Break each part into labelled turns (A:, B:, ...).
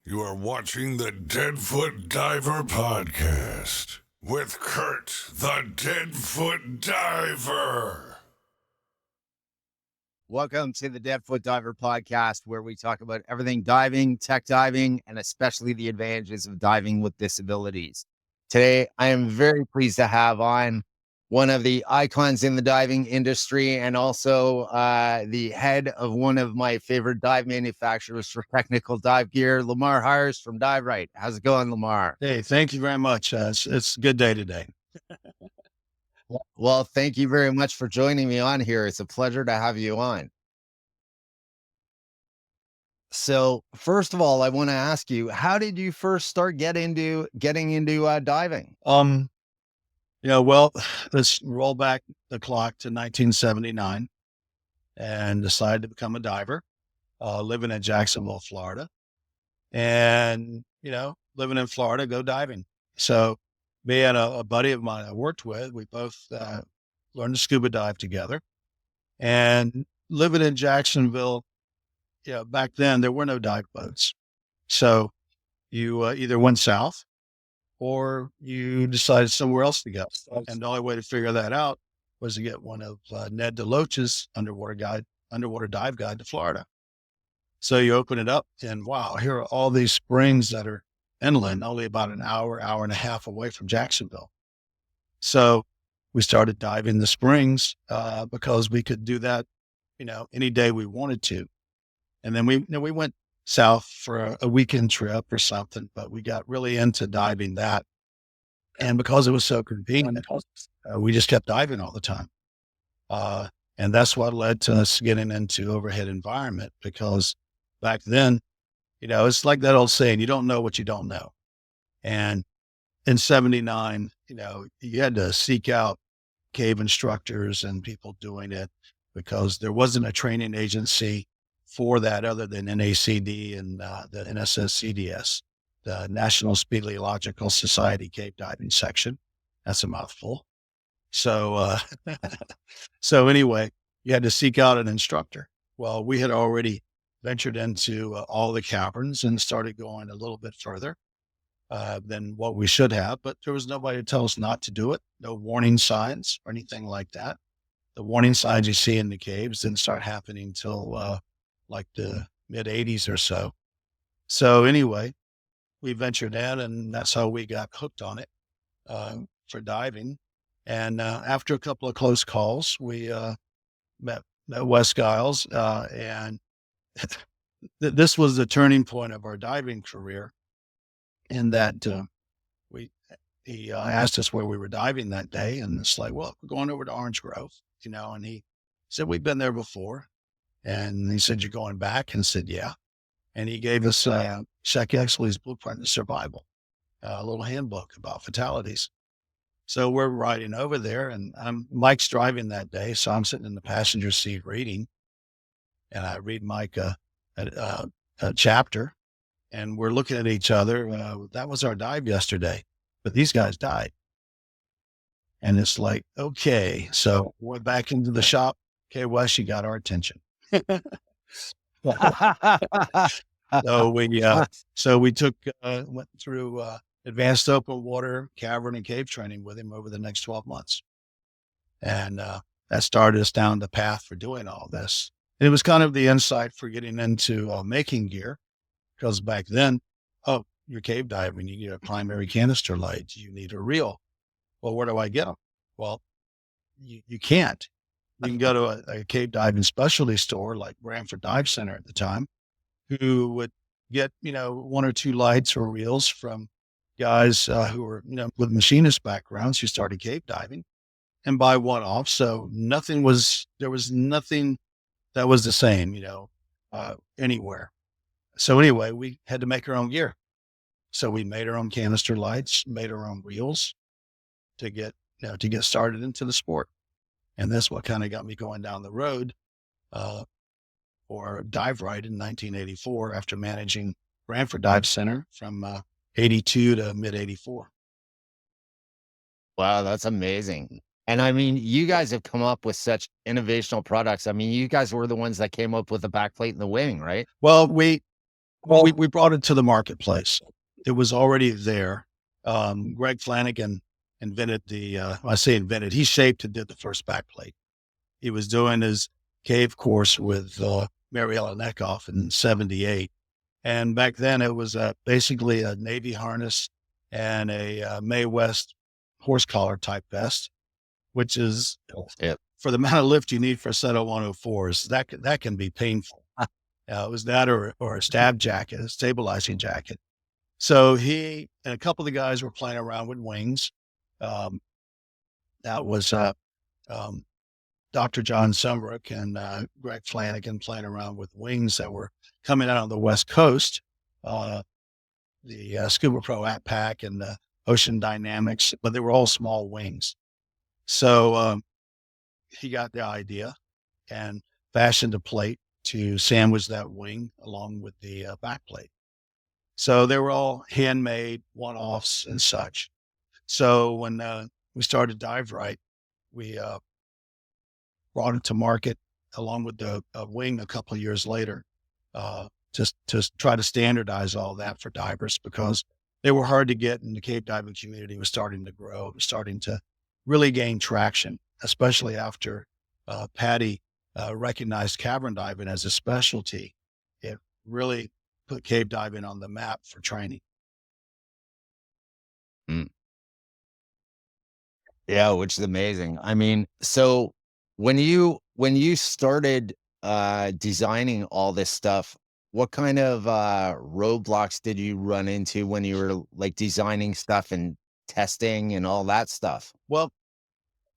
A: You are watching the Deadfoot Diver podcast with Kurt, the Deadfoot Diver.
B: Welcome to the Deadfoot Diver podcast, where we talk about everything diving, tech diving, and especially the advantages of diving with disabilities. Today, I am very pleased to have on one of the icons in the diving industry and also the head of one of my favorite dive manufacturers for technical dive gear, Lamar Hires from Dive Right. How's it going, Lamar?
C: Hey, thank you very much. It's a good day today.
B: Well, thank you very much for joining me on here. It's a pleasure to have you on. So, first of all, I want to ask you, how did you first start getting into diving?
C: Well, let's roll back the clock to 1979 and decided to become a diver, living in Jacksonville, Florida. And, living in Florida, go diving. So me and a buddy of mine I worked with, we both learned to scuba dive together. And living in Jacksonville, back then there were no dive boats. So you either went south or you decided somewhere else to go. And the only way to figure that out was to get one of Ned DeLoach's underwater dive guide to Florida. So you open it up and wow, here are all these springs that are inland, only about an hour and a half away from Jacksonville. So we started diving the springs because we could do that, any day we wanted to. And then we went south for a weekend trip or something, but we got really into diving that. And because it was so convenient, we just kept diving all the time. And that's what led to us getting into overhead environment, because back then, it's like that old saying, you don't know what you don't know. And in 79, you had to seek out cave instructors and people doing it because there wasn't a training agency for that other than NACD and the NSSCDS, the National Speleological Society Cave Diving Section. That's a mouthful. So, so anyway, you had to seek out an instructor. Well, we had already ventured into all the caverns and started going a little bit further than what we should have, but there was nobody to tell us not to do it. No warning signs or anything like that. The warning signs you see in the caves didn't start happening till like the mid 80s or so. So anyway, we ventured in and that's how we got hooked on it for diving. And after a couple of close calls, we met Wes Giles and this was the turning point of our diving career, in that he asked us where we were diving that day. And it's like, well, we're going over to Orange Grove, and he said, we've been there before. And he said, you're going back? And I said, yeah. And he gave us Shaq Exley's Blueprint to Survival, a little handbook about fatalities. So we're riding over there and Mike's driving that day. So I'm sitting in the passenger seat reading, and I read Mike a chapter, and we're looking at each other. That was our dive yesterday, but these guys died. And it's like, okay, so we're back into the shop. Okay, Wes, you got our attention. So we went through advanced open water, cavern and cave training with him over the next 12 months. And that started us down the path for doing all this. And it was kind of the insight for getting into making gear, because back then, you're cave diving, you need a primary canister light, you need a reel. Well, where do I get them? Well, you can't. You can go to a cave diving specialty store like Branford Dive Center at the time, who would get, one or two lights or reels from guys who were, with machinist backgrounds who started cave diving, and buy one off. So there was nothing that was the same, anywhere. So anyway, we had to make our own gear. So we made our own canister lights, made our own reels to get started into the sport. And that's what kind of got me going down the road for Dive Right in 1984, after managing Branford Dive Center from 82 to mid 84.
B: Wow, that's amazing. And I mean, you guys have come up with such innovational products. I mean, you guys were the ones that came up with the backplate and the wing, right?
C: Well, we Well, we brought it to the marketplace. It was already there. Greg Flanagan invented I say invented, he shaped and did the first backplate. He was doing his cave course with Mariella Neckoff in 78. And back then it was basically a Navy harness and a Mae West horse collar type vest, which is for the amount of lift you need for a set of 104s, that can be painful. It was that or a stab jacket, a stabilizing jacket. So he and a couple of the guys were playing around with wings. That was Dr. John Sumbrick and Greg Flanagan playing around with wings that were coming out on the West Coast. The Scuba Pro App Pack and the Ocean Dynamics, but they were all small wings. So he got the idea and fashioned a plate to sandwich that wing along with the backplate. So they were all handmade, one-offs and such. So when we started Dive Right, we brought it to market along with the wing a couple of years later, just to try to standardize all that for divers because they were hard to get and the cave diving community was starting to grow. It was starting to really gain traction, especially after Patty recognized cavern diving as a specialty. It really put cave diving on the map for training.
B: Yeah, which is amazing. I mean, so when you started designing all this stuff, what kind of roadblocks did you run into when you were like designing stuff and testing and all that stuff?
C: Well,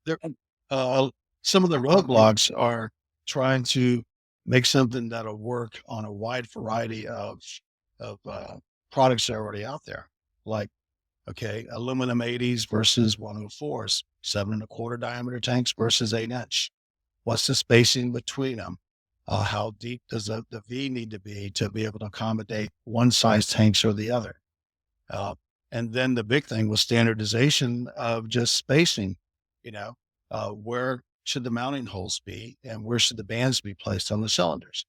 C: there some of the roadblocks are trying to make something that'll work on a wide variety of products that are already out there. Like, okay, aluminum 80s versus 104s, 7.25 diameter tanks versus 8-inch. What's the spacing between them? How deep does the V need to be able to accommodate one size tanks or the other? And then the big thing was standardization of just spacing, where should the mounting holes be and where should the bands be placed on the cylinders?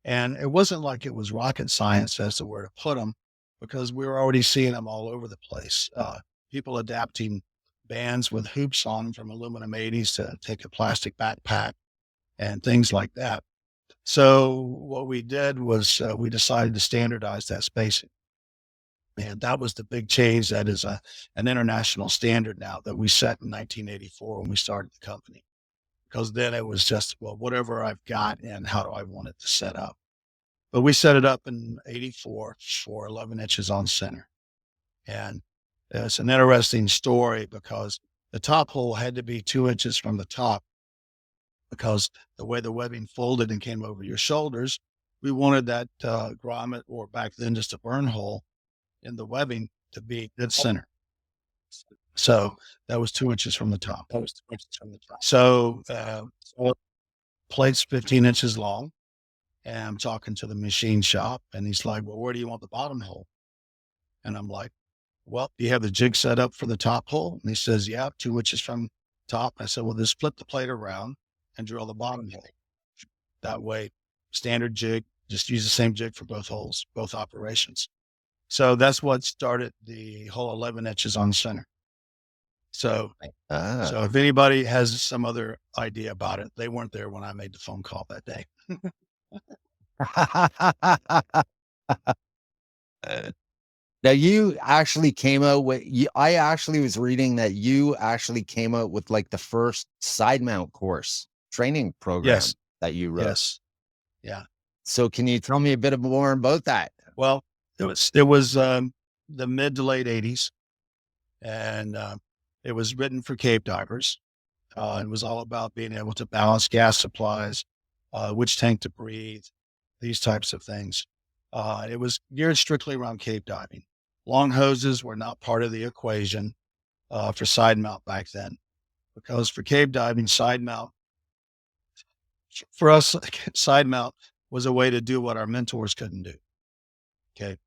C: And it wasn't like it was rocket science as to where to put them because we were already seeing them all over the place. People adapting bands with hoops on them from aluminum 80s to take a plastic backpack and things like that. So what we did was we decided to standardize that spacing. And that was the big change. That is an international standard now that we set in 1984 when we started the company. Because then it was just, well, whatever I've got and how do I want it to set up? But we set it up in 84 for 11 inches on center. And it's an interesting story because the top hole had to be 2 inches from the top because the way the webbing folded and came over your shoulders, we wanted that grommet or back then just a burn hole in the webbing to be dead center. So that was 2 inches from the top. So plate's 15 inches long. And I'm talking to the machine shop and he's like, well, where do you want the bottom hole? And I'm like, well, do you have the jig set up for the top hole? And he says, yeah, 2 inches from top. I said, well, just flip the plate around and drill the bottom hole. That way, standard jig, just use the same jig for both holes, both operations. So that's what started the whole 11 inches on center. So if anybody has some other idea about it, they weren't there when I made the phone call that day.
B: Now you actually came out with, I actually was reading that you actually came out with like the first Sidemount course training program that you wrote.
C: Yes. Yeah.
B: So can you tell me a bit more about that?
C: Well, it was the mid to late 80s and it was written for cave divers. It was all about being able to balance gas supplies, which tank to breathe, these types of things. It was geared strictly around cave diving. Long hoses were not part of the equation for side mount back then, because for cave diving, side mount, for us, side mount was a way to do what our mentors couldn't do. Okay.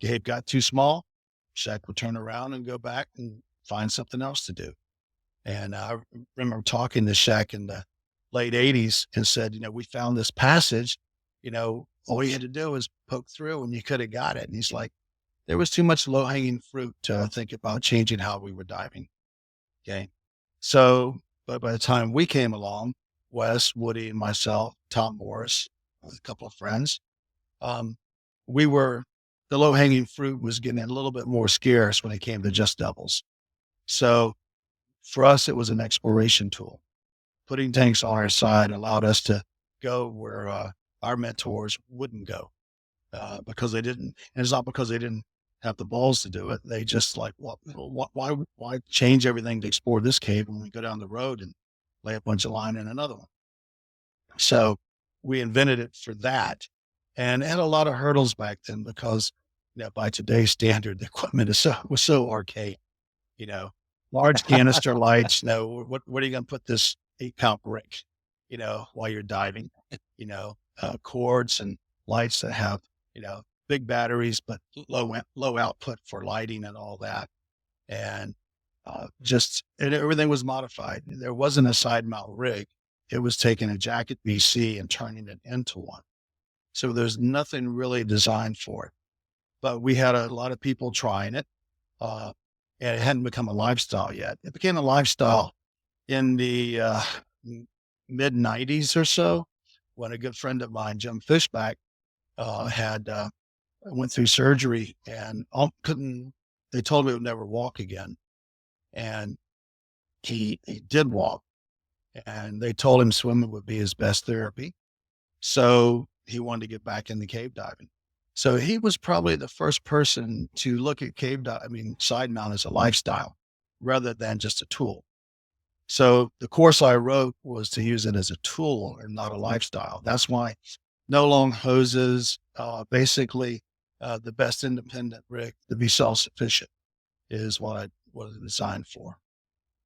C: Cave got too small, Shaq would turn around and go back and find something else to do. And I remember talking to Shaq in the late 80s and said, we found this passage all you had to do was poke through and you could have got it. And he's like, there was too much low hanging fruit to think about changing how we were diving. Okay. So, but by the time we came along, Wes, Woody, and myself, Tom Morris, a couple of friends, we were, the low hanging fruit was getting a little bit more scarce when it came to just doubles. So for us, it was an exploration tool. Putting tanks on our side allowed us to go where our mentors wouldn't go because they didn't. And it's not because they didn't have the balls to do it. They just like, why change everything to explore this cave when we go down the road and lay a bunch of line in another one? So we invented it for that, and it had a lot of hurdles back then because by today's standard, the equipment was so archaic. Large canister lights. No, what are you going to put this 8-pound brick? While you're diving. Cords and lights that have big batteries, but low output for lighting and all that. And and everything was modified. There wasn't a side mount rig. It was taking a jacket BC and turning it into one. So there's nothing really designed for it. But we had a lot of people trying it, and it hadn't become a lifestyle yet. It became a lifestyle in the mid 90s or so, when a good friend of mine, Jim Fishback, went through surgery and they told him he would never walk again. And he did walk, and they told him swimming would be his best therapy. So he wanted to get back into cave diving. So he was probably the first person to look at side mount as a lifestyle rather than just a tool. So the course I wrote was to use it as a tool and not a lifestyle. That's why no long hoses, basically the best independent rig to be self-sufficient is what I was designed for.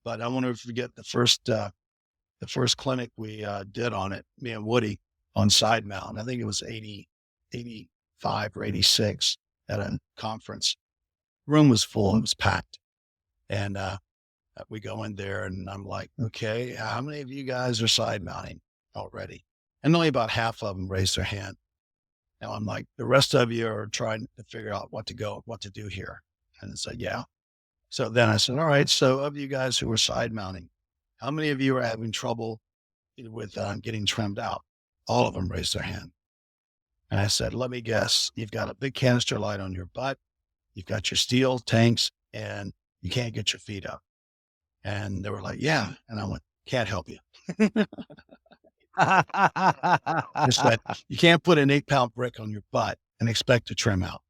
C: But I won't forget the first clinic we did on it, me and Woody, on Sidemount. I think it was 85 or 86 at a conference. Room was full. It was packed. And we go in there and I'm like, okay, how many of you guys are side mounting already? And only about half of them raised their hand. Now I'm like, the rest of you are trying to figure out what to do here. And it's like, yeah. So then I said, all right, so of you guys who are side mounting, how many of you are having trouble with getting trimmed out? All of them raised their hand. And I said, let me guess, you've got a big canister light on your butt, you've got your steel tanks, and you can't get your feet up. And they were like, yeah. And I went, can't help you. Just that you can't put an 8-pound brick on your butt and expect to trim out.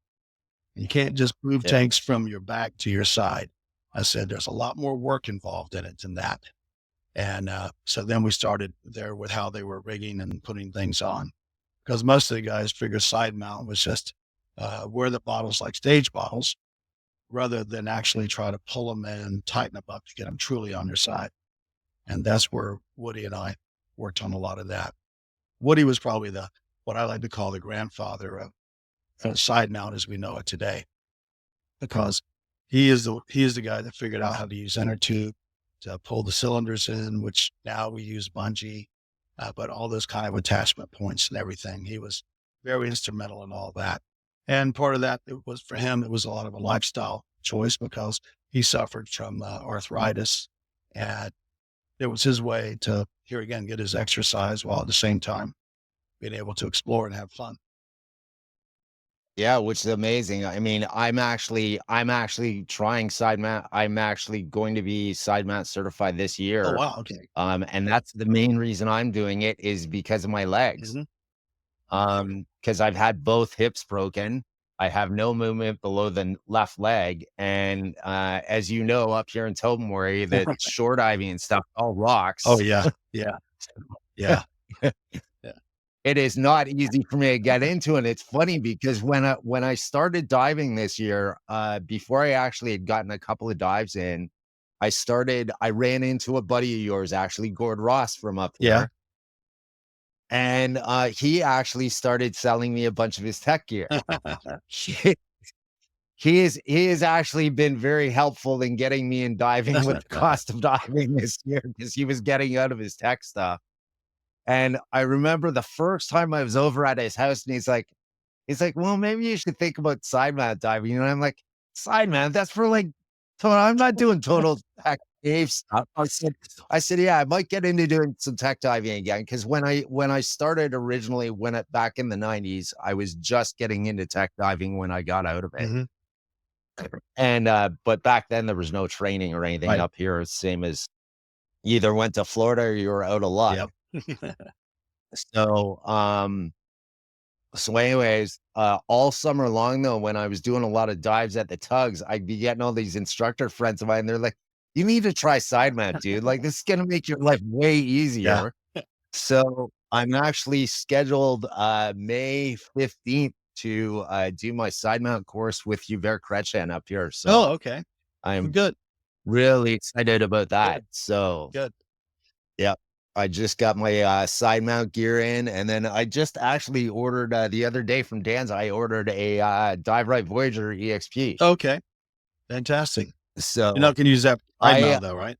C: You can't just move tanks from your back to your side. I said, there's a lot more work involved in it than that. And so then we started there with how they were rigging and putting things on, because most of the guys figured side mount was just wear the bottles like stage bottles, rather than actually try to pull them in, tighten them up to get them truly on their side. And that's where Woody and I worked on a lot of that. Woody was probably what I like to call the grandfather of side mount as we know it today, because he is the guy that figured out how to use inner tube to pull the cylinders in, which now we use bungee, but all those kind of attachment points and everything. He was very instrumental in all that. And part of that, it was for him, it was a lot of a lifestyle choice because he suffered from arthritis, and it was his way to, here again, get his exercise while at the same time being able to explore and have fun.
B: Yeah, which is amazing. I mean, I'm actually trying side mount. I'm actually going to be side mount certified this year.
C: Oh, wow. Okay.
B: And that's the main reason I'm doing it is because of my legs.
C: Mm-hmm.
B: Because I've had both hips broken. I have no movement below the left leg. And as you know, up here in Tobermory, the shore diving and stuff, all rocks.
C: Oh, yeah. Yeah. Yeah.
B: It is not easy for me to get into. And it's funny because when I started diving this year, before I actually had gotten a couple of dives in, I ran into a buddy of yours, actually, Gord Ross from up here.
C: Yeah.
B: And he actually started selling me a bunch of his tech gear. He has actually been very helpful in getting me in diving with the cost of diving this year, because he was getting out of his tech stuff. And I remember the first time I was over at his house, and he's like, well, maybe you should think about side mount diving. And I'm like, side mount? That's for like, I'm not doing total tech cave stuff. I said, yeah, I might get into doing some tech diving again. Because when I started originally, back in the 90s, I was just getting into tech diving when I got out of it.
C: Mm-hmm.
B: And but back then there was no training or anything
C: Right.
B: up here. Same as you either went to Florida or you were out of luck.
C: Yep.
B: So so anyways, all summer long though, when I was doing a lot of dives at the tugs, I'd be getting all these instructor friends of mine. They're like, you need to try side mount, dude. Like this is gonna make your life way easier.
C: Yeah.
B: So I'm actually scheduled May 15th to do my side mount course with Hubert Kretchen up here. So
C: Oh, okay.
B: I'm
C: Good.
B: really excited about that. So
C: Good.
B: yeah, I just got my side mount gear in, and then I just actually ordered the other day from Dan's. I ordered a Dive Right Voyager EXP.
C: Okay. Fantastic.
B: So
C: You're not going to use that side mount though, right?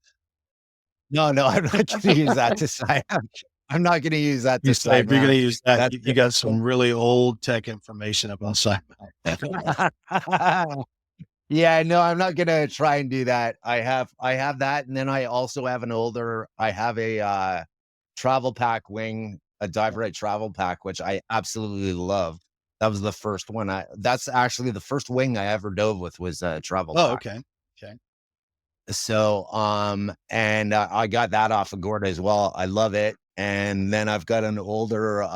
B: no, I'm not going to use that to side mount. I'm not going to use that to
C: You say
B: side
C: if you're going
B: mount.
C: to use that, you got some really old tech information about side mount.
B: Yeah, no, I'm not gonna try and do that. I have that, and then I also have I have a travel pack wing, a Dive Right travel pack, which I absolutely love. That was the first one that's actually the first wing I ever dove with was a travel
C: Oh,
B: pack.
C: okay. Okay.
B: So and I got that off of Gorda as well. I love it. And then I've got an older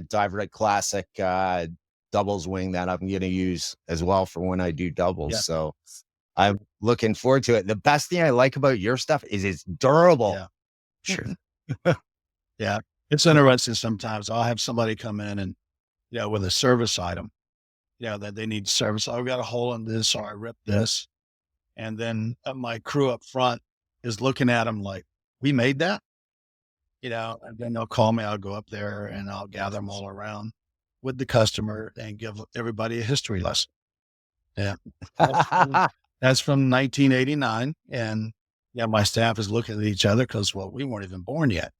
B: Dive Right classic doubles wing that I'm going to use as well for when I do doubles.
C: Yeah.
B: So I'm looking forward to it. The best thing I like about your stuff is it's durable.
C: Yeah. Sure. Yeah. It's interesting. Sometimes I'll have somebody come in and, with a service item, that they need service. I've got a hole in this, or I ripped this. And then my crew up front is looking at them like, we made that, and then they'll call me. I'll go up there and I'll gather them all around with the customer and give everybody a history lesson. Yeah. That's from 1989. And my staff is looking at each other because, we weren't even born yet.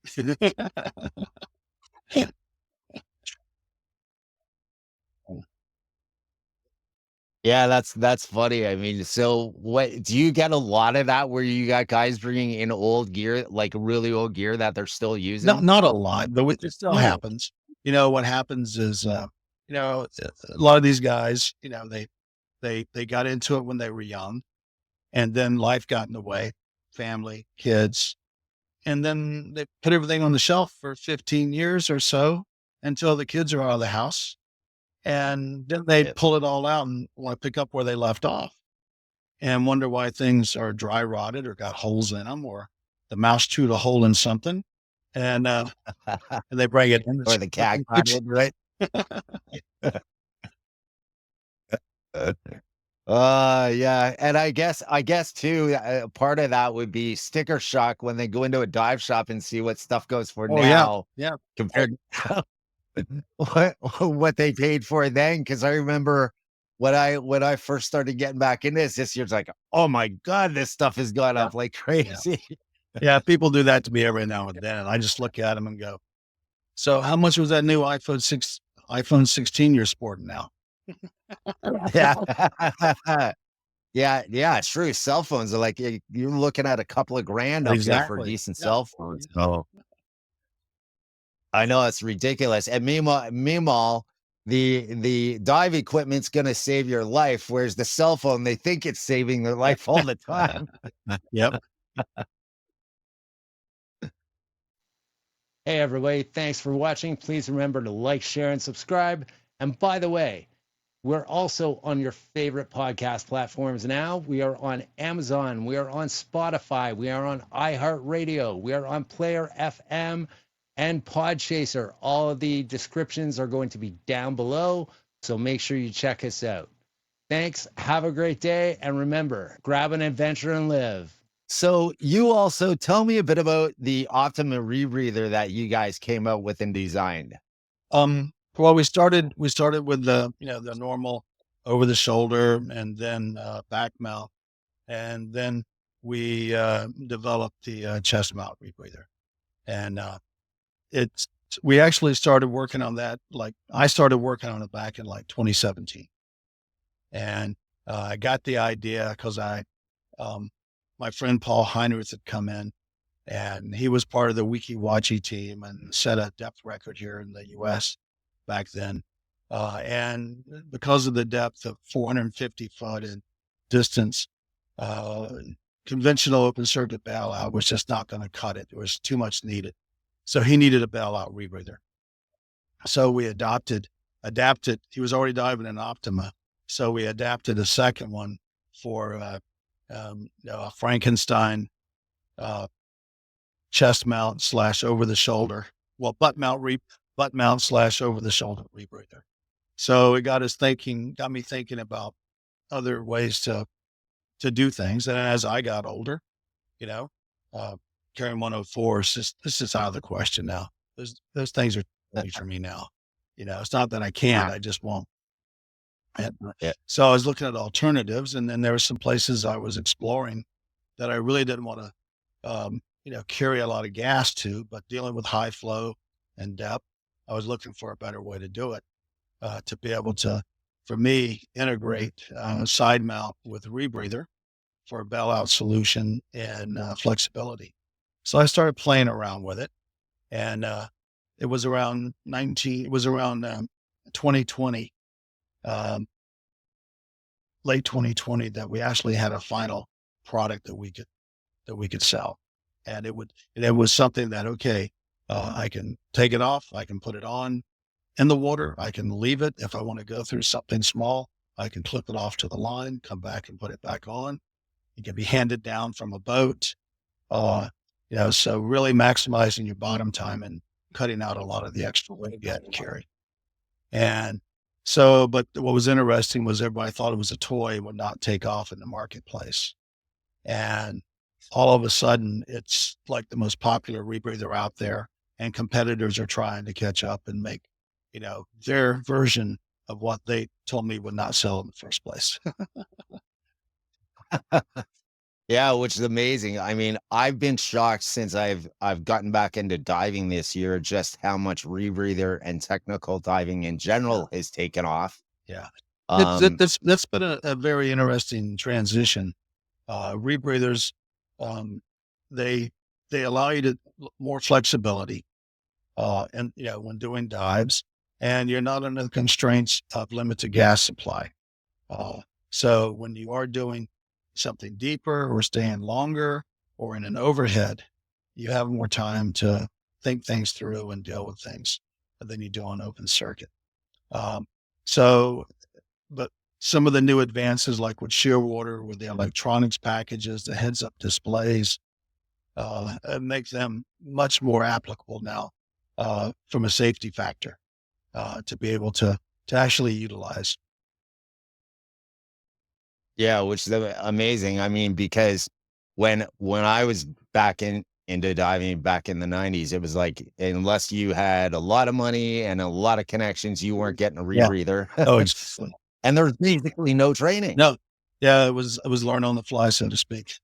B: Yeah, that's funny. I mean, so what do you get a lot of that where you got guys bringing in old gear, like really old gear that they're still using?
C: Not a lot, but it still happens. What happens is, a lot of these guys, they got into it when they were young, and then life got in the way, family, kids, and then they put everything on the shelf for 15 years or so until the kids are out of the house. And then they pull it all out and want to pick up where they left off and wonder why things are dry rotted or got holes in them, or the mouse chewed a hole in something. And they bring it in.
B: Or the cat got it, right? Yeah. And I guess too, part of that would be sticker shock when they go into a dive shop and see what stuff goes for now
C: Yeah.
B: compared to what they paid for it then. Cause I remember when I first started getting back into this year's like, oh my God, this stuff has gone up like crazy.
C: Yeah. People do that to me every now and then. And I just look at them and go, so how much was that new iPhone 16 you're sporting now?
B: Yeah. Yeah, it's true. Cell phones are like you're looking at a couple of grand up there for decent cell phones. So I know it's ridiculous. And meanwhile, the dive equipment's gonna save your life, whereas the cell phone, they think it's saving their life all the time.
C: Yep.
D: Hey, everybody. Thanks for watching. Please remember to like, share, and subscribe. And by the way, we're also on your favorite podcast platforms now. We are on Amazon. We are on Spotify. We are on iHeartRadio. We are on Player FM and Podchaser. All of the descriptions are going to be down below, so make sure you check us out. Thanks. Have a great day. And remember, grab an adventure and live.
B: So you also tell me a bit about the Optima rebreather that you guys came out with and designed.
C: Well, we started with the, the normal over the shoulder and then back mount. And then we developed the chest mount rebreather. And it's we actually started working on that. Like I started working on it back in like 2017. And I got the idea because my friend Paul Heinrich had come in, and he was part of the Wiki Wachi team and set a depth record here in the US back then. And because of the depth of 450 foot in distance, conventional open circuit bailout was just not going to cut it. There was too much needed. So he needed a bailout rebreather. So we adapted. He was already diving in Optima. So we adapted a second one for a Frankenstein chest mount / over the shoulder. Well, butt mount / over the shoulder rebreather. So it got me thinking about other ways to do things. And as I got older, carrying 104 is just out of the question now. Those things are for me now. It's not that I can't, I just won't. And so I was looking at alternatives, and then there were some places I was exploring that I really didn't want to, carry a lot of gas to, but dealing with high flow and depth, I was looking for a better way to do it, to be able to, for me, integrate side mount with ReBreather for a bailout solution and flexibility. So I started playing around with it, and it was around 2020, late 2020, that we actually had a final product that we could sell. And it was something that, I can take it off, I can put it on in the water, I can leave it. If I want to go through something small, I can clip it off to the line, come back and put it back on. It can be handed down from a boat. So really maximizing your bottom time and cutting out a lot of the extra weight you had to carry. And so, but what was interesting was everybody thought it was a toy and would not take off in the marketplace. And all of a sudden, it's like the most popular rebreather out there, and competitors are trying to catch up and make, their version of what they told me would not sell in the first place.
B: Yeah, which is amazing. I mean, I've been shocked since I've gotten back into diving this year, just how much rebreather and technical diving in general has taken off.
C: Yeah.
B: Um,
C: That's been a very interesting transition. Rebreathers, they allow you to more flexibility, and when doing dives, and you're not under the constraints of limited gas supply. So when you are doing something deeper or staying longer or in an overhead, you have more time to think things through and deal with things than you do on open circuit. But some of the new advances, like with Shearwater, with the electronics packages, the heads up displays, make them much more applicable now, from a safety factor, to be able to actually utilize.
B: yeah, which is amazing. I mean, because when I was into diving back in the 90s, it was like, unless you had a lot of money and a lot of connections, you weren't getting a
C: Yeah.
B: rebreather.
C: Oh, exactly.
B: And there was basically no training.
C: No. Yeah, it was learn on the fly, so to speak.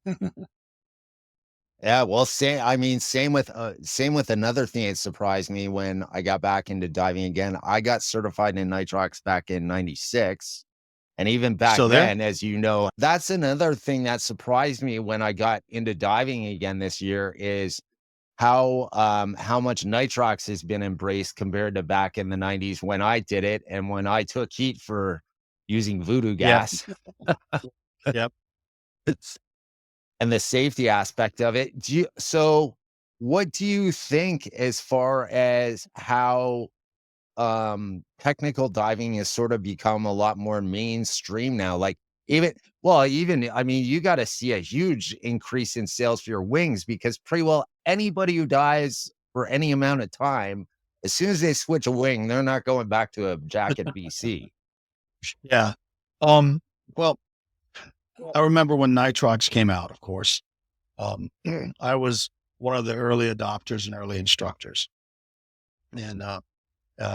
B: Yeah, well, same with another thing that surprised me when I got back into diving again. I got certified in Nitrox back in 96. And even back
C: Still there?
B: then, as you know, that's another thing that surprised me when I got into diving again this year, is how much Nitrox has been embraced compared to back in the 90s when I did it and when I took heat for using voodoo gas.
C: Yep.
B: And the safety aspect of it. So what do you think as far as how technical diving has sort of become a lot more mainstream now? Like even I mean, you got to see a huge increase in sales for your wings, because pretty well anybody who dives for any amount of time, as soon as they switch a wing, they're not going back to a jacket BC.
C: Yeah. Well, I remember when Nitrox came out, of course. I was one of the early adopters and early instructors. And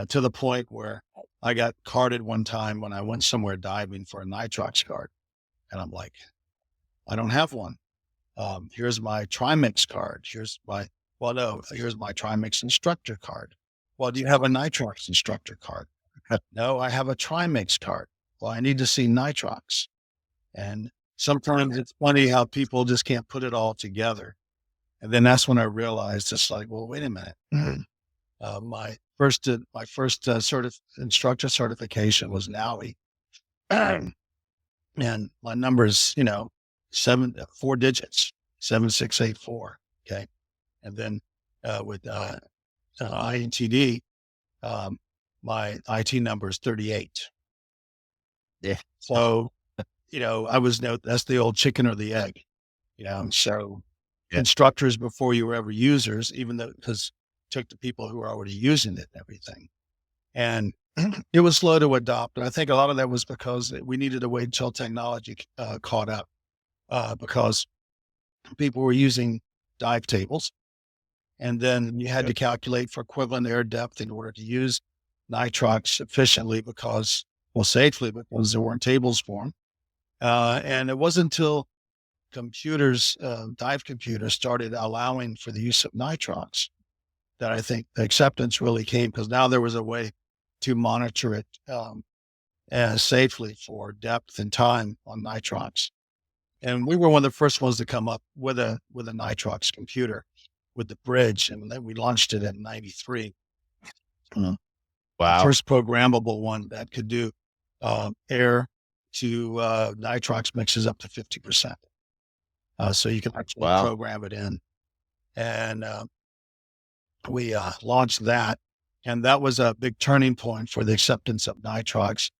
C: to the point where I got carded one time when I went somewhere diving for a Nitrox card. And I'm like, I don't have one. Here's my Trimix card. Here's my Trimix instructor card. Well, do you have a Nitrox instructor card? No, I have a Trimix card. Well, I need to see Nitrox. And sometimes it's funny how people just can't put it all together. And then that's when I realized it's like, well, wait a minute. My first instructor certification was NAUI. And my numbers, 4 digits, 7684. Okay. And then with INTD, my IT number is 38.
B: Yeah.
C: So, that's the old chicken or the egg, so
B: Yeah.
C: instructors before you were ever users, even though, because it took the people who were already using it and everything. And it was slow to adopt. And I think a lot of that was because we needed to wait until technology caught up, because people were using dive tables. And then you had to calculate for equivalent air depth in order to use Nitrox efficiently safely, because there weren't tables for them. And it wasn't until dive computers started allowing for the use of Nitrox that I think the acceptance really came, because now there was a way to monitor it safely for depth and time on Nitrox. And we were one of the first ones to come up with a Nitrox computer with the bridge. And then we launched it in 93.
B: Wow.
C: First programmable one that could do air to Nitrox mixes up to 50%. So you can actually program it in. And we launched that. And that was a big turning point for the acceptance of Nitrox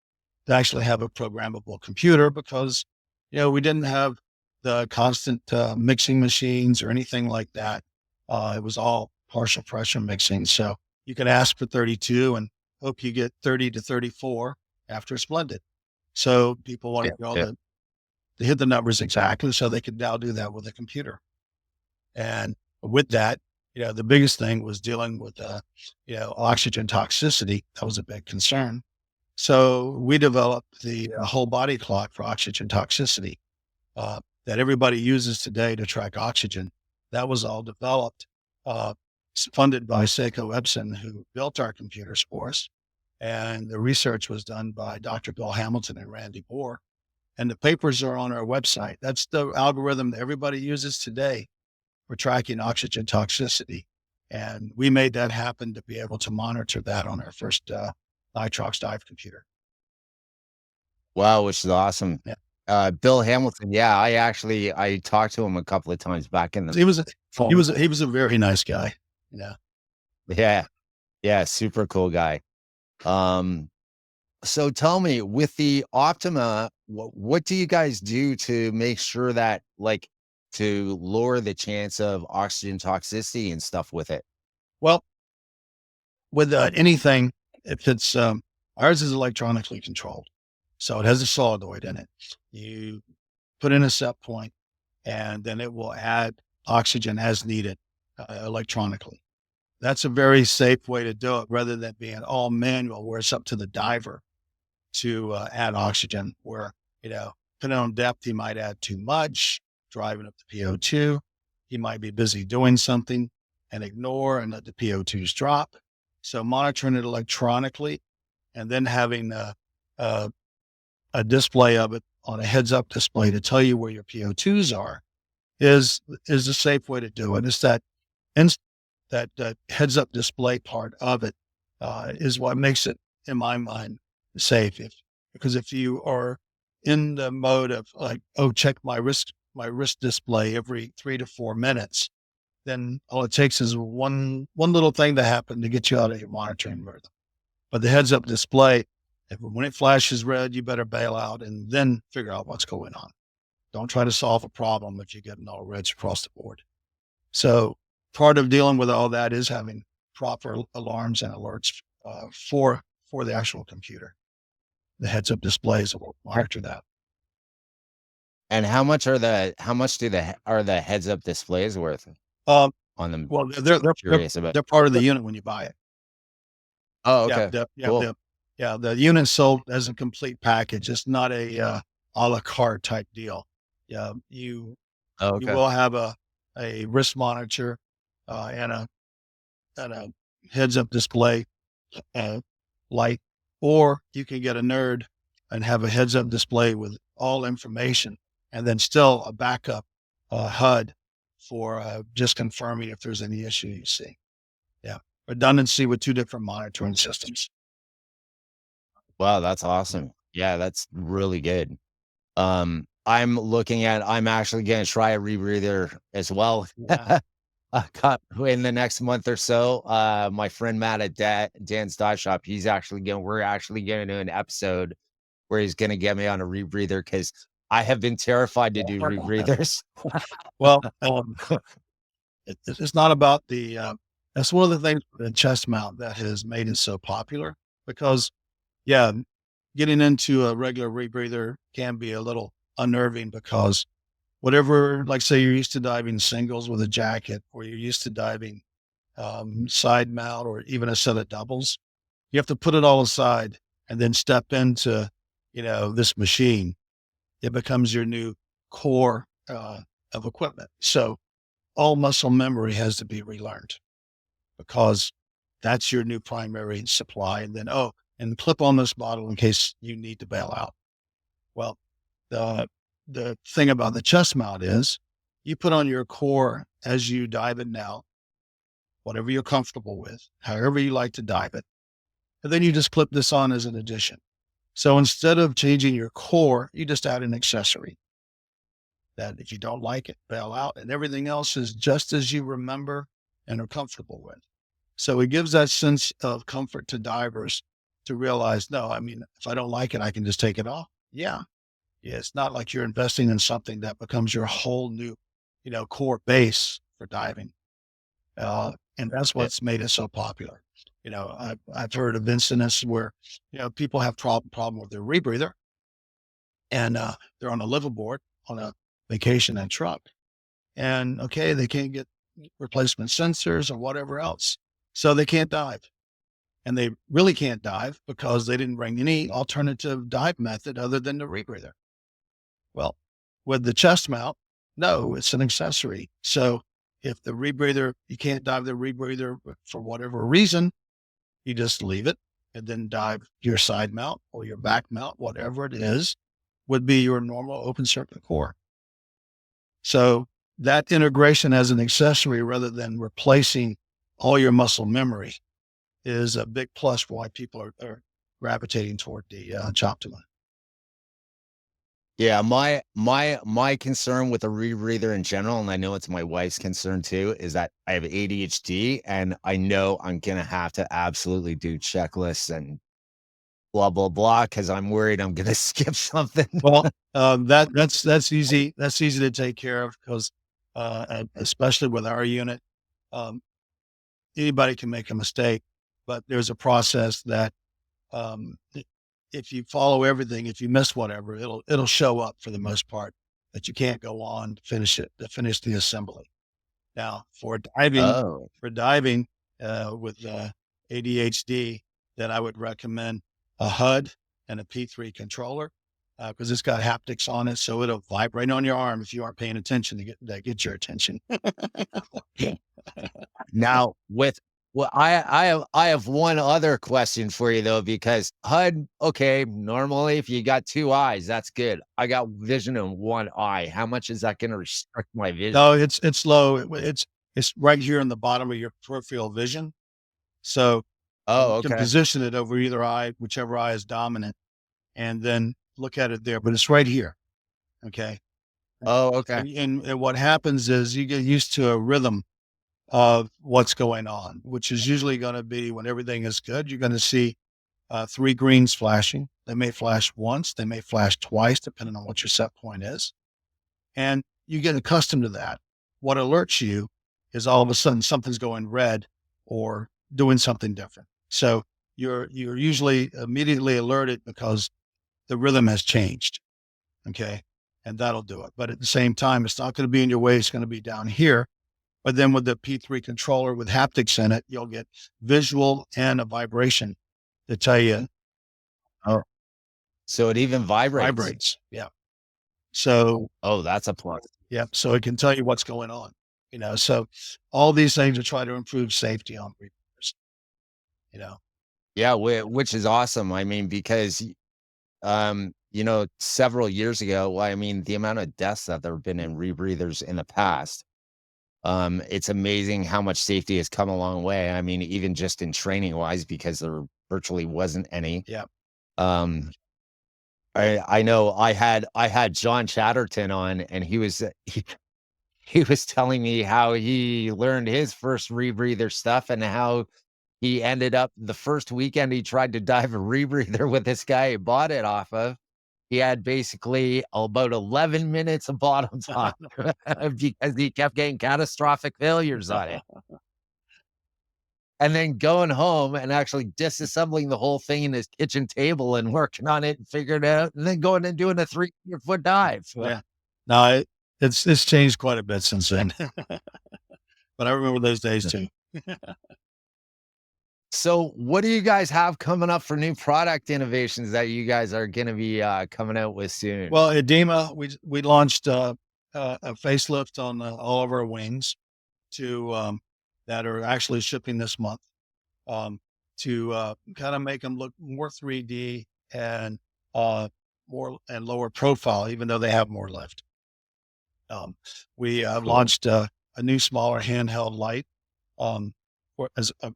C: to actually have a programmable computer, because, we didn't have the constant mixing machines or anything like that. It was all partial pressure mixing. So you could ask for 32 and hope you get 30 to 34 after it's blended. So people wanted to hit the numbers exactly, so they could now do that with a computer. And with that, the biggest thing was dealing with, oxygen toxicity. That was a big concern. So we developed the whole body clock for oxygen toxicity that everybody uses today to track oxygen. That was all developed, funded by Seiko Epson, who built our computers for us. And the research was done by Dr. Bill Hamilton and Randy Bohr. And the papers are on our website. That's the algorithm that everybody uses today for tracking oxygen toxicity. And we made that happen to be able to monitor that on our first Nitrox dive computer.
B: Wow, which is awesome.
C: Yeah.
B: Bill Hamilton. Yeah, I talked to him a couple of times back in the.
C: He was a very nice guy.
B: Yeah, super cool guy. So tell me, with the Optima, what do you guys do to make sure that, like, to lower the chance of oxygen toxicity and stuff with it?
C: Well, with anything, if it's ours is electronically controlled, so it has a solenoid in it. You put in a set point, and then it will add oxygen as needed electronically. That's a very safe way to do it, rather than being all manual, where it's up to the diver to add oxygen, where, depending on depth, he might add too much, driving up the PO2. He might be busy doing something and ignore and let the PO2s drop. So monitoring it electronically and then having a display of it on a heads up display to tell you where your PO2s are is a safe way to do it. It's that heads up display part of it is what makes it, in my mind, safe. Because if you are in the mode of like, check my wrist display every 3 to 4 minutes, then all it takes is one little thing to happen to get you out of your monitoring rhythm. But the heads up display, when it flashes red, you better bail out and then figure out what's going on. Don't try to solve a problem if you're getting all reds across the board. So part of dealing with all that is having proper alarms and alerts for the actual computer. The heads up displays will monitor that.
B: And how much are the heads up displays worth
C: on
B: them?
C: Well, they're part of the unit when you buy it.
B: Oh, okay.
C: Cool. The unit's sold as a complete package. It's not a la carte type deal. Yeah, you will have a wrist monitor and a heads-up display light, or you can get a nerd and have a heads-up display with all information, and then still a backup HUD for just confirming if there's any issue you see. Yeah, redundancy with 2 different monitoring systems.
B: Wow, that's awesome. Yeah, that's really good. I'm actually gonna try a rebreather as well.
C: Yeah.
B: In the next month or so. My friend Matt at Dan's Dive Shop, we're actually gonna do an episode where he's gonna get me on a rebreather because I have been terrified to do rebreathers.
C: Well, it's not about the, that's one of the things with the chest mount that has made it so popular because, yeah, getting into a regular rebreather can be a little unnerving because whatever, like say you're used to diving singles with a jacket, or you're used to diving side mount, or even a set of doubles, you have to put it all aside and then step into, this machine. It becomes your new core of equipment. So all muscle memory has to be relearned because that's your new primary supply. And then, and clip on this bottle in case you need to bail out. Well, the thing about the chest mount is you put on your core as you dive it now, whatever you're comfortable with, however you like to dive it. And then you just clip this on as an addition. So instead of changing your core, you just add an accessory that if you don't like it, bail out, and everything else is just as you remember and are comfortable with. So it gives that sense of comfort to divers to realize, no, I mean, if I don't like it, I can just take it off. Yeah. It's not like you're investing in something that becomes your whole new, core base for diving. And that's what's made it so popular. I've heard of incidents where, people have problem with their rebreather and they're on a liveaboard on a vacation and truck. And okay, they can't get replacement sensors or whatever else. So they can't dive. And they really can't dive because they didn't bring any alternative dive method other than the rebreather. Well, with the chest mount, no, it's an accessory. So if the rebreather, you can't dive the rebreather for whatever reason, you just leave it and then dive your side mount or your back mount, whatever it is, would be your normal open circuit core. So that integration as an accessory rather than replacing all your muscle memory is a big plus for why people are gravitating toward the Optima.
B: Yeah, my concern with a rebreather in general, and I know it's my wife's concern too, is that I have ADHD and I know I'm gonna have to absolutely do checklists and blah blah blah because I'm worried I'm gonna skip something.
C: Well, that's easy. That's easy to take care of because, especially with our unit, um, anybody can make a mistake, but there's a process that if you follow everything, if you miss whatever, it'll show up for the most part that you can't go on to finish the assembly. Now for diving with ADHD, then I would recommend a HUD and a P3 controller because it's got haptics on it, so it'll vibrate on your arm if you aren't paying attention to get your attention.
B: Now, I have one other question for you though, because HUD, okay, normally if you got two eyes, that's good. I got vision in one eye. How much is that going to restrict my vision?
C: No, it's low. It's right here in the bottom of your peripheral vision. So you can position it over either eye, whichever eye is dominant, and then look at it there. But it's right here. Okay.
B: Oh, okay.
C: And what happens is you get used to a rhythm of what's going on, which is usually going to be when everything is good, you're going to see 3 greens flashing. They may flash once, they may flash twice, depending on what your set point is. And you get accustomed to that. What alerts you is all of a sudden something's going red or doing something different. So you're usually immediately alerted because the rhythm has changed. Okay. And that'll do it. But at the same time, it's not going to be in your way. It's going to be down here. But then with the P3 controller with haptics in it, you'll get visual and a vibration to tell you.
B: Oh, so it even
C: Vibrates. Yeah. So,
B: that's a plus.
C: Yeah. So it can tell you what's going on, so all these things are trying to improve safety on rebreathers. you know.
B: Yeah, which is awesome. I mean, because several years ago, well, I mean, the amount of deaths that there have been in rebreathers in the past, it's amazing how much safety has come a long way. I mean, even just in training wise, because there virtually wasn't any.
C: Yeah.
B: Um, I know I had John Chatterton on, and he was telling me how he learned his first rebreather stuff and how he ended up the first weekend he tried to dive a rebreather with this guy he bought it off of. He had basically about 11 minutes of bottom time because he kept getting catastrophic failures on it. And then going home and actually disassembling the whole thing in his kitchen table and working on it and figuring it out, and then going and doing a 300-foot dive.
C: Yeah. No, it's changed quite a bit since then. But I remember those days too.
B: So what do you guys have coming up for new product innovations that you guys are going to be coming out with soon?
C: Well, Optima, we launched a facelift on all of our wings to that are actually shipping this month, to kind of make them look more 3D and more and lower profile, even though they have more lift. We
B: Cool.
C: launched a new smaller handheld light as a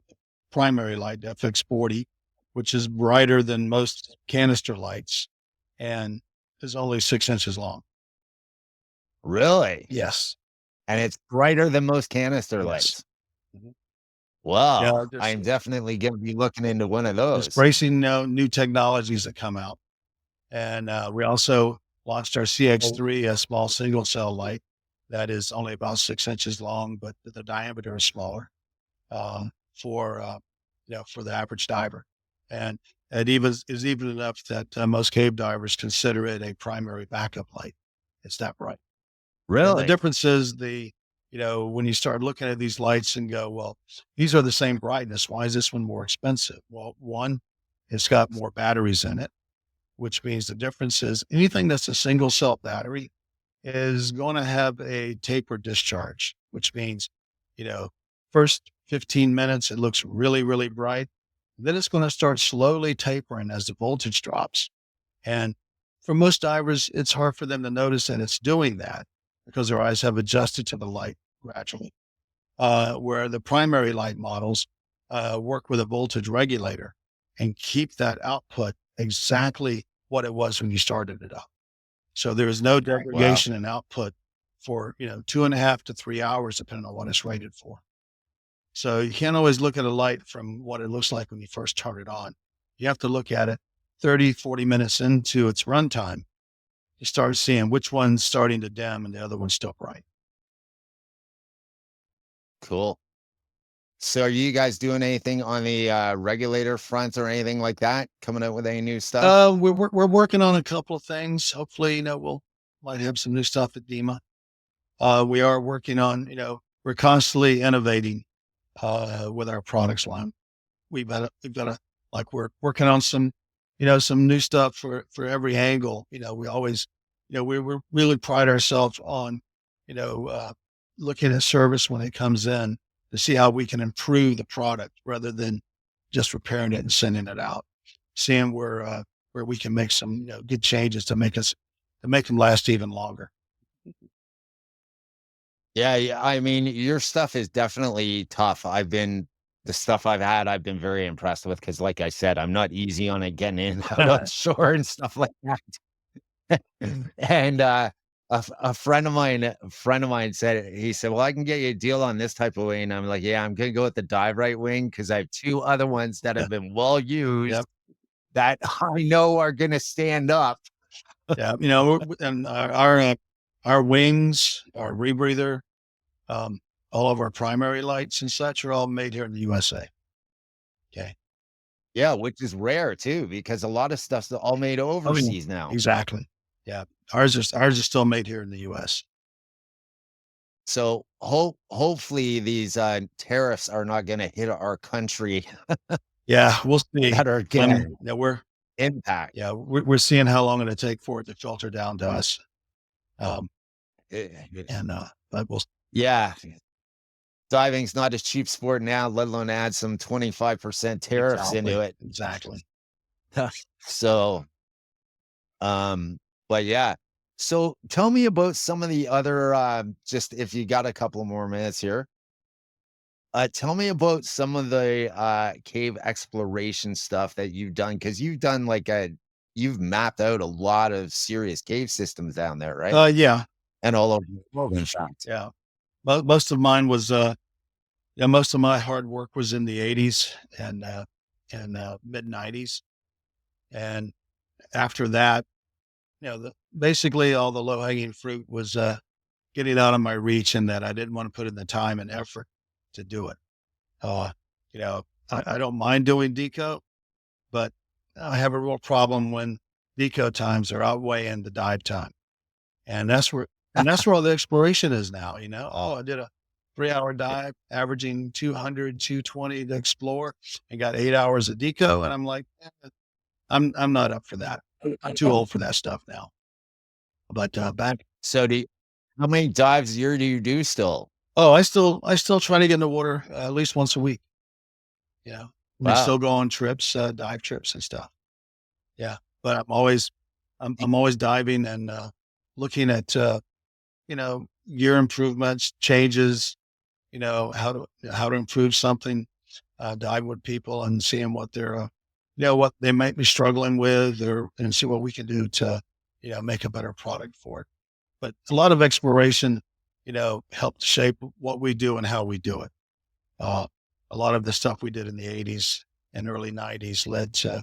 C: primary light, FX40, which is brighter than most canister lights and is only 6 inches long.
B: Really?
C: Yes.
B: And it's brighter than most canister
C: Yes.
B: lights.
C: Mhm.
B: Wow.
C: Yeah,
B: I'm definitely going to be looking into one of
C: just
B: those.
C: bracing new technologies that come out. And we also launched our CX3, a small single cell light that is only about 6 inches long, but the diameter is smaller for the average diver. And it even is even enough that most cave divers consider it a primary backup light. It's that bright. And the
B: Really?
C: difference is when you start looking at these lights and go, well, these are the same brightness. Why is this one more expensive? Well, one, it's got more batteries in it, which means the difference is anything that's a single cell battery is going to have a taper discharge, which means, first 15 minutes, it looks really, really bright. Then it's going to start slowly tapering as the voltage drops. And for most divers, it's hard for them to notice that it's doing that because their eyes have adjusted to the light gradually. Where the primary light models work with a voltage regulator and keep that output exactly what it was when you started it up. So there is no
B: Wow.
C: degradation in output for 2.5 to 3 hours, depending on what it's rated for. So you can't always look at a light from what it looks like when you first turn it on. You have to look at it 30, 40 minutes into its runtime. You start seeing which one's starting to dim and the other one's still bright.
B: Cool. So are you guys doing anything on the regulator front or anything like that? Coming out with any new stuff?
C: We're working on a couple of things. Hopefully, might have some new stuff at DEMA. We are working on, we're constantly innovating with our products line. We've got we're working on some new stuff for every angle. We always, we really pride ourselves on, looking at service when it comes in to see how we can improve the product rather than just repairing it and sending it out. Seeing where we can make some good changes to make them last even longer.
B: Yeah. I mean, your stuff is definitely tough. The stuff I've had, I've been very impressed with because, like I said, I'm not easy on it getting in out on shore and stuff like that. And a friend of mine said, he said, well, I can get you a deal on this type of wing. And I'm like, yeah, I'm going to go with the dive right wing because I have two other ones that have been well used
C: Yep.
B: that I know are going to stand up.
C: Yeah. And our wings, our rebreather, all of our primary lights and such are all made here in the USA. Okay.
B: Yeah, which is rare too, because a lot of stuff's all made overseas now.
C: Exactly. Yeah. Ours is still made here in the US.
B: So hopefully these tariffs are not going to hit our country
C: Yeah, we'll see.
B: that are going to
C: we're
B: impact.
C: Yeah, we're seeing how long it'll take for it to filter down to us.
B: Eh,
C: But we'll
B: Yeah. diving's not a cheap sport now, let alone add some 25% tariffs into it.
C: Exactly.
B: So, but yeah. So tell me about some of the other, just if you got a couple more minutes here, tell me about some of the cave exploration stuff that you've done. Cause you've done you've mapped out a lot of serious cave systems down there, right?
C: Yeah.
B: And all over the world, in fact.
C: Yeah. Most of mine was, most of my hard work was in the 80s and mid 90s. And after that, basically all the low hanging fruit was getting out of my reach, and that I didn't want to put in the time and effort to do it. Uh, I don't mind doing deco, but I have a real problem when deco times are outweighing the dive time. And that's where all the exploration is now, I did a 3-hour dive, averaging 200, 220 to explore, and got 8 hours of deco. And I'm like, I'm not up for that. I'm too old for that stuff now. But back.
B: So how many dives a year do you do still?
C: Oh, I still try to get in the water at least once a week. And I still go on trips, dive trips and stuff. Yeah. But I'm always diving and looking at, gear improvements, changes, how to improve something, dive with people and seeing what they're, what they might be struggling with, and see what we can do to, make a better product for it. But a lot of exploration, helped shape what we do and how we do it. A lot of the stuff we did in the 80s and early 90s led to,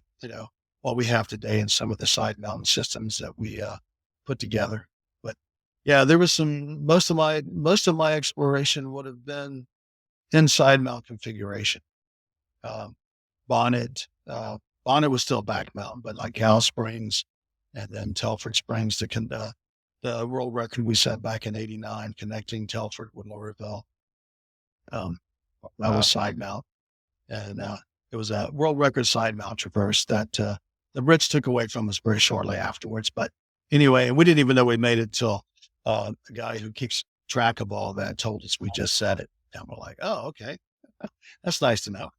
C: what we have today in some of the Sidemount systems that we put together. But yeah, there was most of my exploration would have been in Sidemount configuration. Bonnet was still back mount, but like Cal Springs and then Telford Springs, the world record we set back in '89, connecting Telford with Lorville. That was side mount. And it was a world record side mount traverse that the Brits took away from us very shortly afterwards. But anyway, we didn't even know we made it till the guy who keeps track of all that told us we just said it. And we're like, oh, okay. That's nice to know.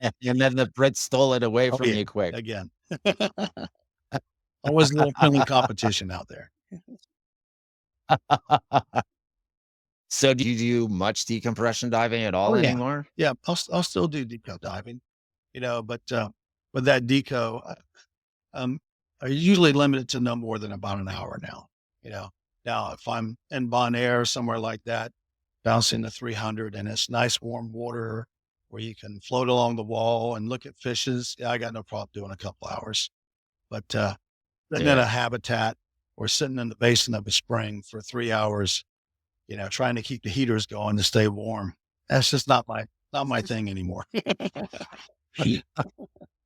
B: And then the Brits stole it away from you quick.
C: Again. Always a little friendly competition out there.
B: So do you do much decompression diving at all anymore?
C: Yeah, I'll still do deco diving, but that deco, I usually limit it to no more than about an hour now. Now if I'm in Bon Air, somewhere like that, bouncing to 300 and it's nice warm water where you can float along the wall and look at fishes. Yeah, I got no problem doing a couple hours. But sitting in a habitat or sitting in the basin of a spring for 3 hours, trying to keep the heaters going to stay warm. That's just not my thing anymore.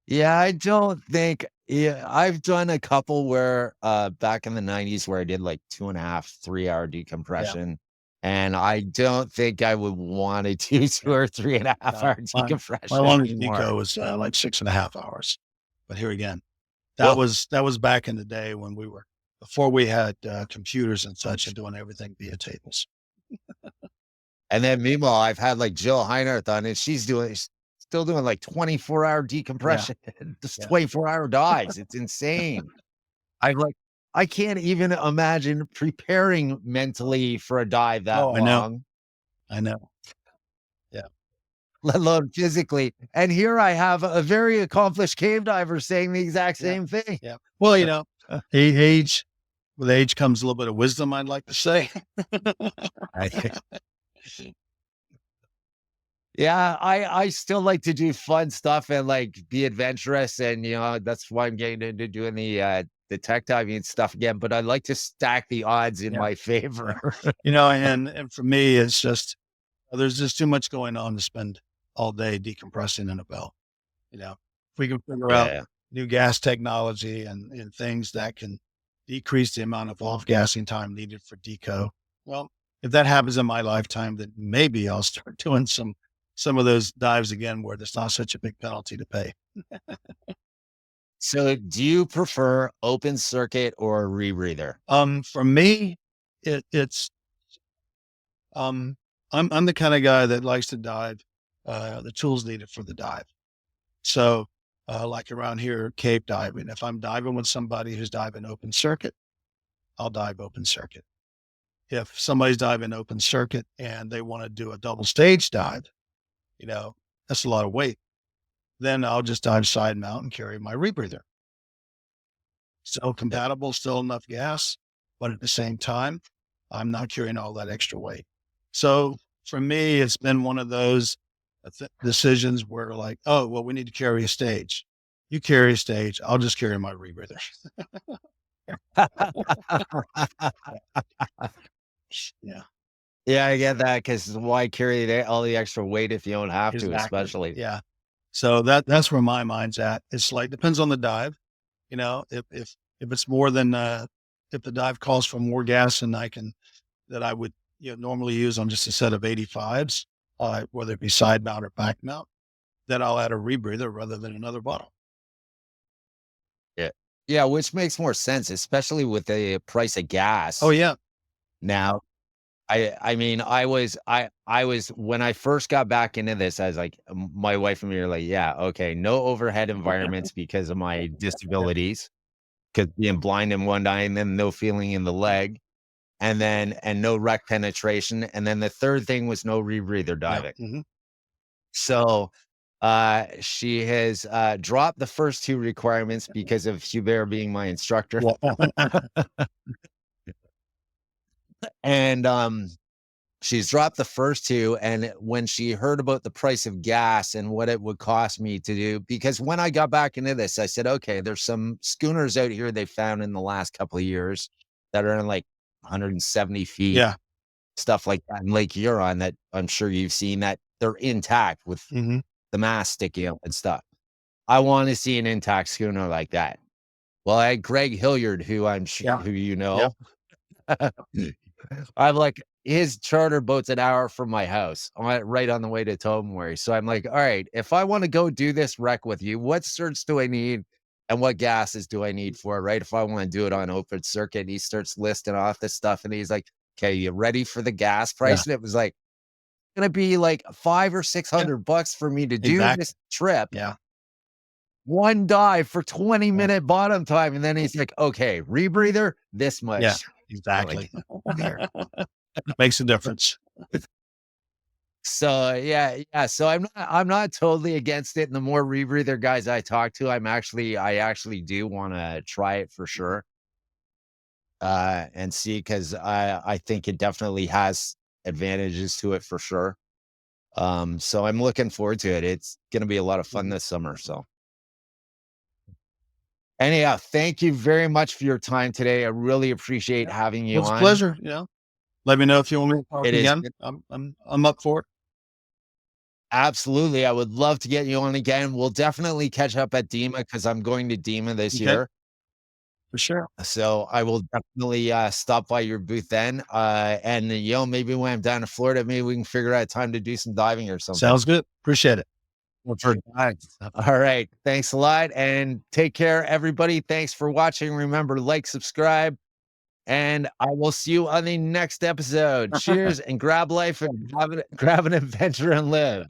B: Yeah, I don't think. Yeah, I've done a couple where back in the 90s where I did like 2.5, 3-hour decompression. And I don't think I would want to do 2 or 3.5-hour decompression.
C: My longest deco was like 6.5 hours. But here again, that was back in the day when before we had computers and such, and doing everything via tables.
B: And then meanwhile, I've had like Jill Heinert on, and she's still doing like 24-hour decompression, just 24-hour dives. It's insane. I can't even imagine preparing mentally for a dive that long.
C: I know. Yeah.
B: Let alone physically. And here I have a very accomplished cave diver saying the exact same thing.
C: Yeah. Well, with age comes a little bit of wisdom, I'd like to say.
B: Yeah, I still like to do fun stuff and like be adventurous. And, that's why I'm getting into doing the tech diving stuff again. But I like to stack the odds in my favor.
C: And for me, it's just, there's just too much going on to spend all day decompressing in a bell. If we can figure out new gas technology and things that can decrease the amount of off-gassing time needed for deco. Well, if that happens in my lifetime, then maybe I'll start doing some of those dives again where there's not such a big penalty to pay.
B: So do you prefer open circuit or ReBreather?
C: For me, it's I'm the kind of guy that likes to dive, the tools needed for the dive. So, like around here, cave diving, if I'm diving with somebody who's diving open circuit, I'll dive open circuit. If somebody's diving open circuit and they want to do a double stage dive, that's a lot of weight. Then I'll just dive side mount and carry my rebreather. Still compatible, still enough gas, but at the same time, I'm not carrying all that extra weight. So for me, it's been one of those decisions where like, oh, well, we need to carry a stage. You carry a stage. I'll just carry my rebreather. Yeah.
B: Yeah, I get that because why carry all the extra weight if you don't have to,
C: Exactly.
B: especially.
C: Yeah. So that's where my mind's at. It's like, depends on the dive, if it's more than, if the dive calls for more gas than that I would, normally use on just a set of 85s, whether it be side mount or back mount, then I'll add a rebreather rather than another bottle.
B: Yeah. Yeah, which makes more sense, especially with the price of gas.
C: Oh yeah.
B: Now, I mean, I was when I first got back into this, I was like, my wife and me are like, yeah, okay, no overhead environments because of my disabilities, because being blind in one eye and then no feeling in the leg, and no rec penetration. And then the third thing was no rebreather diving.
C: Yeah. Mm-hmm.
B: So she has dropped the first two requirements because of Hubert being my instructor. And she's dropped the first two. And when she heard about the price of gas and what it would cost me to do, because when I got back into this, I said, okay, there's some schooners out here they found in the last couple of years that are in like 170 feet,
C: Yeah.
B: stuff like that in Lake Huron that I'm sure you've seen that they're intact with
C: Mm-hmm.
B: the mast sticking out and stuff. I want to see an intact schooner like that. Well, I had Greg Hilliard, who I'm sure who you know. I'm like, his charter boat's an hour from my house, right on the way to Tobermory. So I'm like, all right, if I want to go do this wreck with you, what certs do I need and what gases do I need for it, right? If I want to do it on open circuit, he starts listing off this stuff and he's like, okay, you ready for the gas price? And it was like, going to be like $500 or $600 for me to do this trip.
C: Yeah.
B: One dive for 20-minute bottom time. And then he's like, okay, rebreather, this much.
C: Yeah, exactly. Makes a difference.
B: So yeah. So I'm not totally against it. And the more rebreather guys I talk to, I actually do want to try it for sure. And see, because I think it definitely has advantages to it for sure. So I'm looking forward to it. It's gonna be a lot of fun this summer. So anyhow, thank you very much for your time today. I really appreciate having you on.
C: It's a pleasure. Let me know if you want me to talk again. I'm up for it.
B: Absolutely. I would love to get you on again. We'll definitely catch up at DEMA because I'm going to DEMA this year.
C: For sure.
B: So I will definitely stop by your booth then. And maybe when I'm down in Florida, maybe we can figure out time to do some diving or something.
C: Sounds good. Appreciate it.
B: All right. Thanks a lot and take care, everybody. Thanks for watching. Remember to like, subscribe, and I will see you on the next episode. Cheers and grab life and grab an adventure and live.